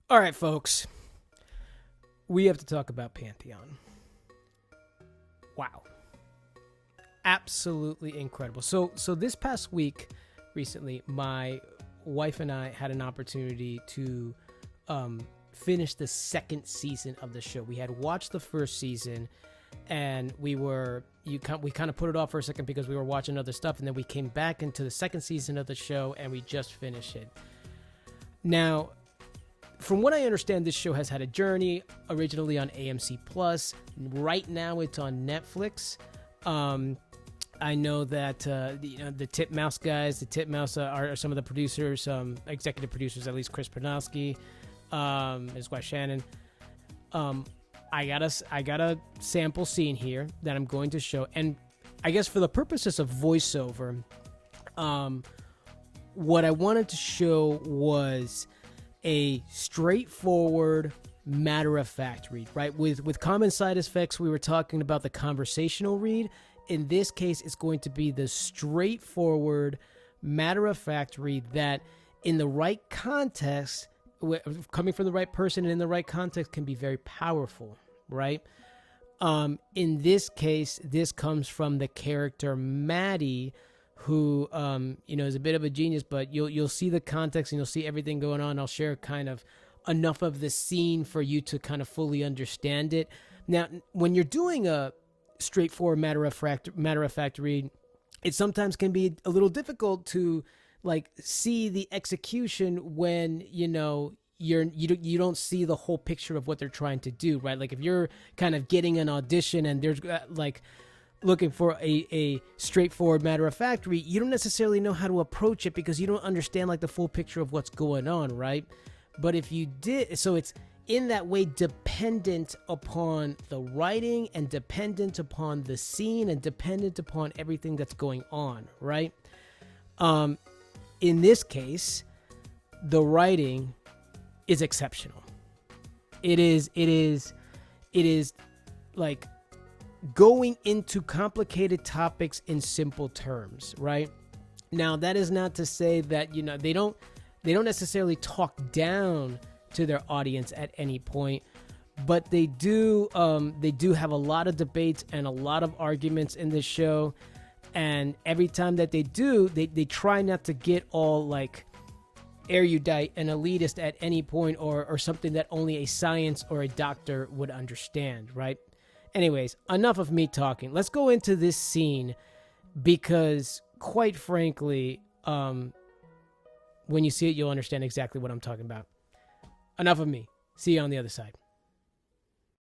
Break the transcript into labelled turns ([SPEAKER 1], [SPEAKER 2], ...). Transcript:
[SPEAKER 1] All right, folks. We have to talk about Pantheon. Wow. Absolutely incredible. So this past week, recently, my wife and I had an opportunity to finish the second season of the show. We had watched the first season, and we kind of put it off for a second because we were watching other stuff, and then we came back into the second season of the show, and we just finished it. Now, from what I understand, this show has had a journey, originally on AMC Plus. Right now, it's on Netflix. I know that the Titmouse guys, the Titmouse are some of the producers, executive producers, at least Chris Pernowski, his wife Shannon. I got a sample scene here that I'm going to show, and I guess for the purposes of voiceover, what I wanted to show was a straightforward, matter-of-fact read, right? With common side effects, we were talking about the conversational read. In this case, it's going to be the straightforward, matter-of-fact read that, in the right context, coming from the right person and in the right context, can be very powerful, right? In this case, this comes from the character Maddie, who is a bit of a genius, but you'll see the context and you'll see everything going on. I'll share kind of enough of the scene for you to kind of fully understand it. Now, when you're doing a straightforward matter of fact read, it sometimes can be a little difficult to like see the execution when you don't see the whole picture of what they're trying to do, right? Like if you're kind of getting an audition and there's looking for a straightforward matter-of-fact read, you don't necessarily know how to approach it because you don't understand like the full picture of what's going on, right? But if you did, so it's in that way dependent upon the writing and dependent upon the scene and dependent upon everything that's going on, right? In this case, the writing is exceptional. It is like going into complicated topics in simple terms, right? Now, that is not to say that, they don't necessarily talk down to their audience at any point, but they do have a lot of debates and a lot of arguments in this show. And every time that they do, they try not to get all like erudite and elitist at any point or something that only a science or a doctor would understand, right? Anyways, enough of me talking. Let's go into this scene because, quite frankly, when you see it, you'll understand exactly what I'm talking about. Enough of me. See you on the other side.